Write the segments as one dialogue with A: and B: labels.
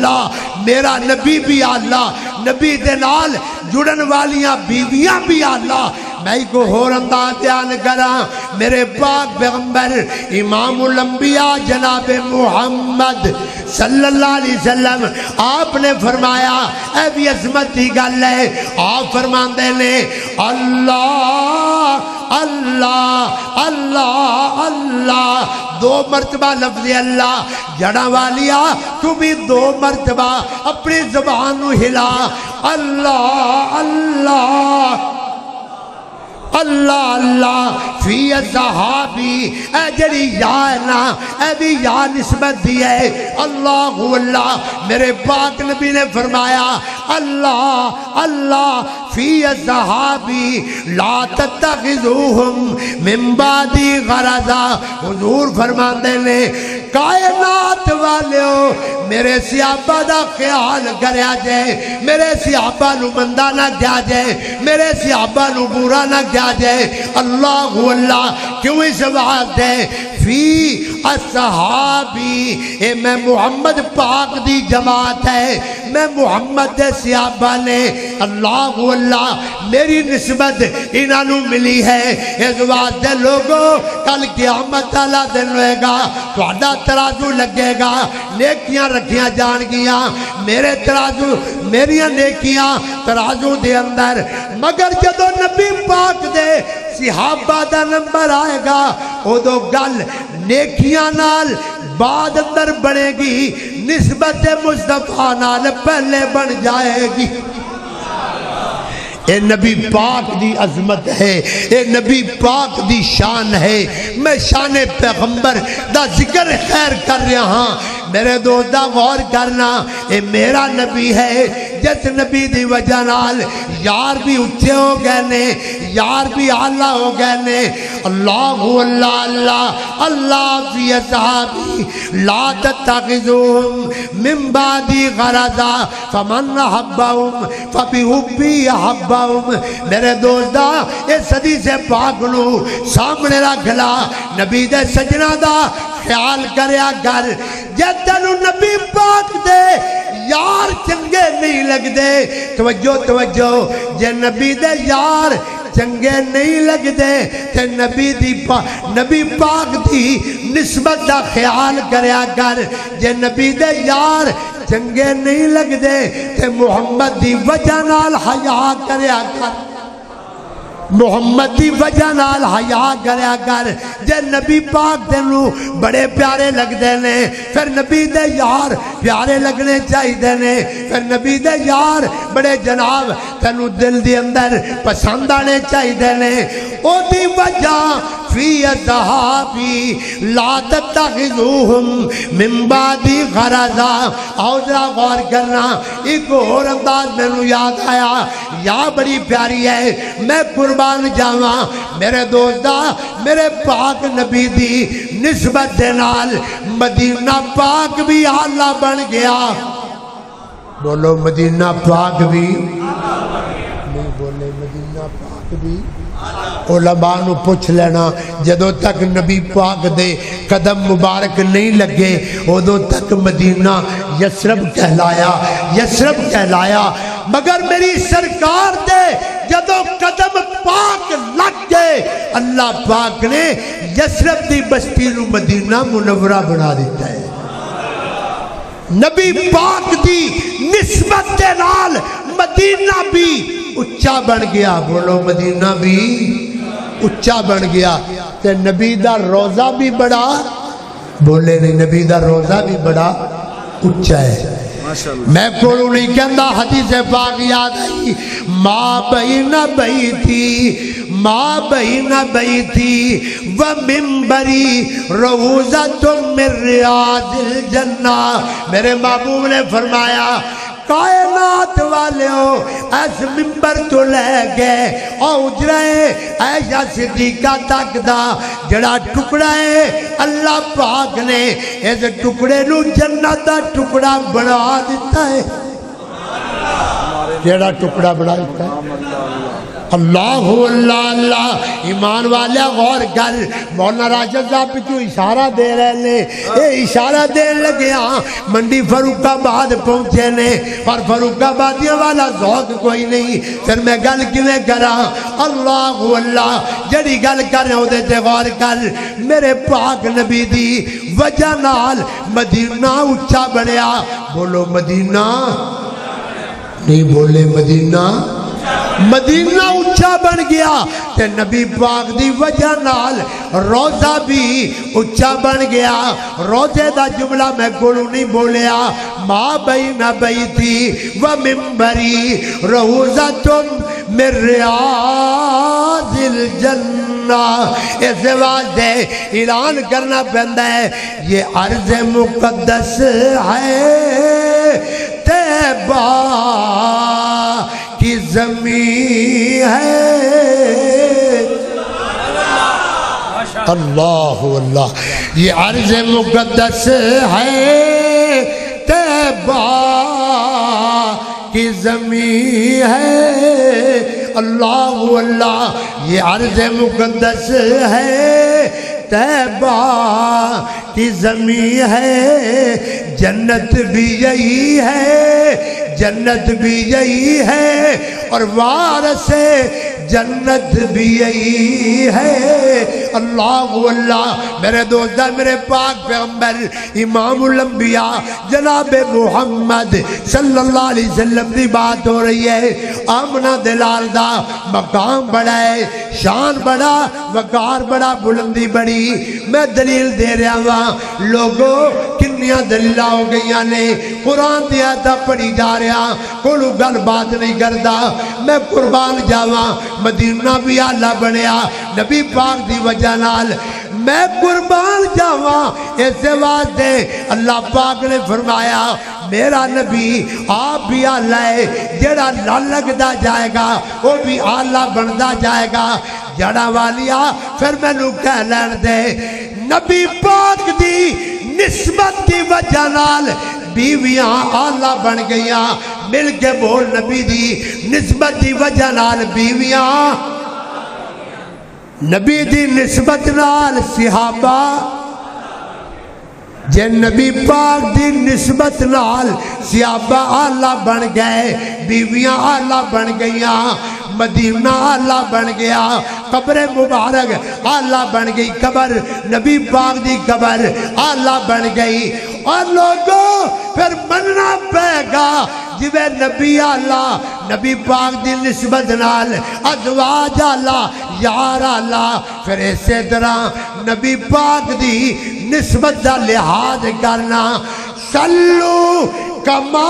A: اللہ میرا نبی بھی اللہ نبی دے نال جڑن والیاں بیویاں بھی اللہ میں کو ہور انداز بیان کراں میرے پاک پیغمبر امام الانبیاء جناب محمد صلی اللہ علیہ وسلم آپ نے فرمایا اے بھی عظمت کی گل ہے آپ فرماندے نے اللہ اللہ اللہ اللہ دو مرتبہ لفظ اللہ جڑا والیا تو بھی دو مرتبہ اپنی زبان نو ہلا اللہ اللہ اللہ اللہ فی صحابی اے جڑی یا ہے نا اے بھی یا نسبت دی ہے اللہ اللہ میرے پاک نبی نے فرمایا اللہ اللہ فی صحابی لا تتخذوہم من بعدی غرضا حضور فرماندے نے کائنات والیو میرے صحابہ دا خیال کریا جائے میرے صحابہ نو مندہ نہ کیا جائے میرے صحابہ نو برا نہ کیا جائے اللہ اللہ کیوں اس بات ہے فی اصحابی اے میں محمد پاک دی جماعت ہے میں محمد دے صحابہ نے اللہ اللہ میری نسبت انہاں نو ملی ہے اس بات دے لوگوں کل قیامت والا دن ہوئے گا تہاڈا ترازو لگے گا نیکیاں رکھیاں جان گیاں میرے ترازو میریاں نیکیاں ترازو دے اندر مگر جدو نبی پاک دے صحابہ دا نمبر آئے گا او دو گل نیکیاں نال بعد اندر بڑھے گی نسبت مصطفیٰ نال پہلے بن جائے گی اے نبی پاک دی عظمت ہے اے نبی پاک دی شان ہے میں شان پیغمبر دا ذکر خیر کر رہا ہاں میرے دوستا غور کرنا اے میرا نبی ہے جس نبی دی وجہ نال یار بھی اچھے ہو گئے نے یار بھی اعلیٰ ہو گئے نے اللہ اللہ اللہ اللہ فی اصحابی لا تتخذوہم من بعدی غرضا فمن احبہم فبحبی احبہم میرے دوستا اس صدی سے پاک نو سامنے رکھ لا نبی دے سجنہ دا خیال کریا کر جد تینو نبی پاک دے یار چنگے نہیں لگ دے توجہ توجہ جے نبی دے یار چنگے نہیں لگ دے تے نبی پاک دی نسبت دا خیال کریا کر جے نبی دے یار چنگے نہیں لگ دے تے محمد دی وجہ نال حیا کریا کر محمد دی وجہ نال حیا کریا کر جے نبی پاک تینو بڑے پیارے لگ دے نے پھر نبی دے یار پیارے لگنے چاہی دے نے پھر نبی دے یار بڑے جناب تینو دل دی اندر پسند آنے چاہی دے نے او دی وجہ فی اصحابی لا تتخذوہم من بعدی غرضا آؤ ذرا غور کرنا ایک اور انداز میں نو یاد آیا یا بڑی پیاری ہے میں قربان جاواں میرے دوستا میرے پاک نبی دی نسبت دے نال مدینہ پاک بھی اعلیٰ بن گیا بولو مدینہ پاک بھی نہیں بولے مدینہ پاک بھی علماء نو پوچھ لینا جدو تک نبی پاک دے قدم مبارک نہیں لگے ادو تک مدینہ یسرب کہلایا مگر میری سرکار دے جدو قدم پاک لگ گئے اللہ پاک نے یسرب دی بستی نو مدینہ منورہ بنا دیتا ہے نبی پاک دی نسبت دے نال مدینہ بھی اچھا بن گیا بولو مدینہ بھی اچھا بن گیا تے نبی دا روزہ بھی بڑا بولے نہیں نبی دا روزہ بھی بڑا اچھا ہے میں کوڑو نہیں کہندہ حدیث پاک یاد آئی ما بین بیتی و منبری روزۃ من ریاض الجنہ میرے محبوب نے فرمایا کائنات والے ہو اس منبر تو لے گئے اور اجرائے عائشہ صدیقہ تک دا جڑا ٹکڑا ہے اللہ پاک نے اس ٹکڑے نو جنت دا ٹکڑا بنا دیتا ہے جڑا ٹکڑا بنا دیتا ہے اللہ اللہ اللہ ایمان والا غور کر مولانا راشد صاحب پیچھو اشارہ دے رہے نے اے اشارہ دین لگے ہاں منڈی فاروق آباد پہنچے نے اور فاروق آبادیاں والا ذوق کوئی نہیں پھر میں گل کیویں کراں اللہ اللہ جڑی گل کر رہے ہوں تے غور کر میرے پاک نبی دی وجہ نال مدینہ اچھا بنیا بولو مدینہ نہیں بولے مدینہ مدینہ اچھا بن گیا تے نبی پاک دی وجہ نال روزہ بھی اچھا بن گیا روزے دا جملہ میں گولو نہیں بولیا ما بین بیتی و منبری روزتم من ریاض الجنہ اس واسطے اعلان کرنا پہندا ہے یہ عرض مقدس ہے طیبہ کی زمین ہے اللہ اللہ یہ عرض مقدس ہے طیبہ کی زمین ہے اللہ اللہ یہ عرض مقدس ہے طیبہ کی زمین ہے جنت بھی یہی ہے جنت بھی یہی ہے اور وارث جنت بھی یہی ہے اللہ اللہ میرے دوست میرے پاک پیغمبر امام الانبیاء جناب محمد صلی اللہ علیہ وسلم دی بات ہو رہی ہے آمنہ دلال دا مقام بڑا ہے شان بڑا وقار بڑا بلندی بڑی میں دلیل دے رہا ہوں لوگوں کنیاں دلیلہ ہو گئیاں نے قرآن دیا تھا پڑھی جا رہا کوئی گل بات نہیں کرتا میں قربان جاواں مدینہ بھی آلہ بنیا نبی پاک دی وجہ نال میں قربان جاواں اس واسطے اللہ پاک نے فرمایا میرا نبی آپ بھی آلہ ہے جڑا نہ لگدا جائے گا وہ بھی آلہ بندا جائے گا جڑا والیا پھر میں نو کہہ لین دے نبی پاک دی نسبت کی وجہ نال بیویاں آلہ بن گئیاں مل کے بول نبی دی نسبت دی وجہ نال بیویاں نبی دی نسبت نال صحابہ جے نبی پاک دی نسبت نال صحابہ آلہ بن گئے بیویاں آلہ بن گئیاں مدینہ آلہ بن گیا قبر مبارک آلہ بن گئی قبر نبی پاک دی قبر آلہ بن گئی اور لوگوں پھر مننا پے گا جویں نبی آلہ نبی پاک دی نسبت نال ازواج آلہ یار آلہ پھر اسی طرح نبی پاک دی نسبت دا لحاظ کرنا صلو کما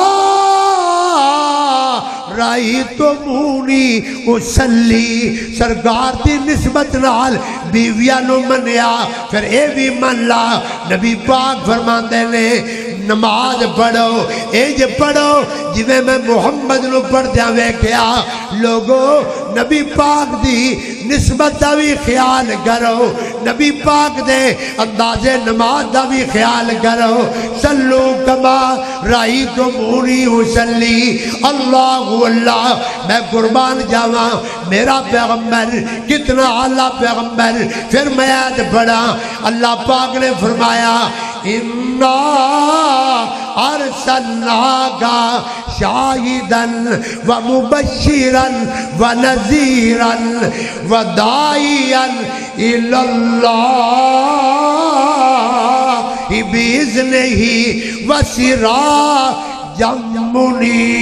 A: رائی تو مونی اسلی سرکار دی نسبت نال بیویاں نو منیا پھر اے بھی من لا نبی پاک فرماندے نے نماز پڑھو اے پڑھو جویں میں محمد نو پڑھدیاں ویکھیا لوگوں نبی پاک دی نسبت دا بھی خیال کرو نبی پاک دے انداز نماز دا بھی خیال کرو صلو کما رائی تو مونی اسلی اللہ اللہ میں قربان جاواں میرا پیغمبر کتنا اعلیٰ پیغمبر پھر میں آیت پڑھا اللہ پاک نے فرمایا اِنَّا أَرْسَلْنَاكَ شَاهِدًا وَمُبَشِّرًا وَنَذِيرًا وَدَاعِيًا إِلَى اللَّهِ بِإِذْنِهِ وَسِرَاجًا مُنِيرًا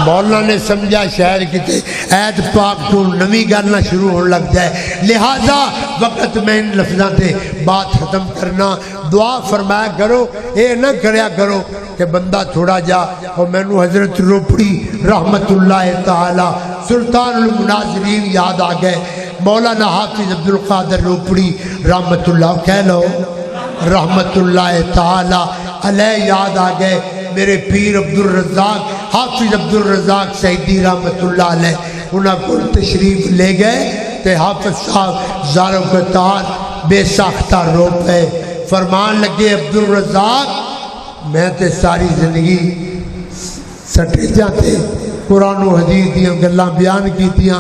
A: مولانا نے سمجھا شاعر کتے عید پاک تو نمی گلنا شروع ہونے لگ جائے لہذا وقت میں ان لفظاں تے بات ختم کرنا دعا فرمایا کرو اے نہ کریا کرو کہ بندہ تھوڑا جا اور میں نو حضرت روپڑی رحمت اللہ تعالی سلطان المناظرین یاد آ گئے مولانا حافظ عبدالقادر روپڑی رحمت اللہ کہہ لو رحمت اللہ تعالی علیہ یاد آ گئے میرے پیر عبدالرزاق حافظ عبدالرزاق سیدی رحمت اللہ علیہ انہاں کو تشریف لے گئے تے حافظ صاحب زاروں کے تار بے ساختہ رو پہ فرمان لگے عبدالرزاق میں تے ساری زندگی سٹیجاں تے قرآن و حدیث دیاں گلاں بیان کیتیاں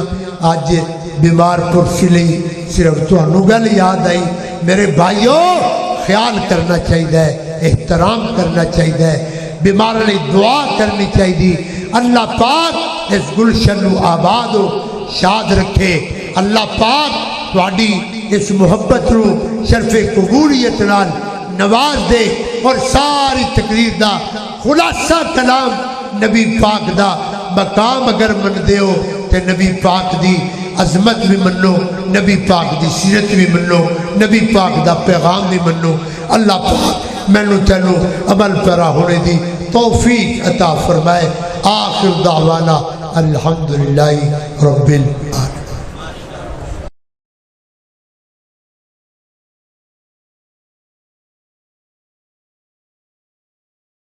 A: اج بیمار پرسی لئی صرف تانوں گل یاد آئی میرے بھائیو خیال کرنا چاہیے احترام کرنا چاہیے بیمار لئی دعا کرنی چاہیے اللہ پاک اس گلشن نو آباد و شاد رکھے اللہ پاک تواڈی اس محبت نو شرف قبولیت نال نواز دے اور ساری تقریر دا خلاصہ کلام نبی پاک دا مقام اگر من دیو تے نبی پاک دی عظمت بھی منو نبی پاک دی سیرت بھی منو نبی پاک دا پیغام بھی منو اللہ پاک مینوں تینوں عمل پیرا ہونے دی توفیق عطا فرمائے آخر دعوانا الحمدللہ رب العالمین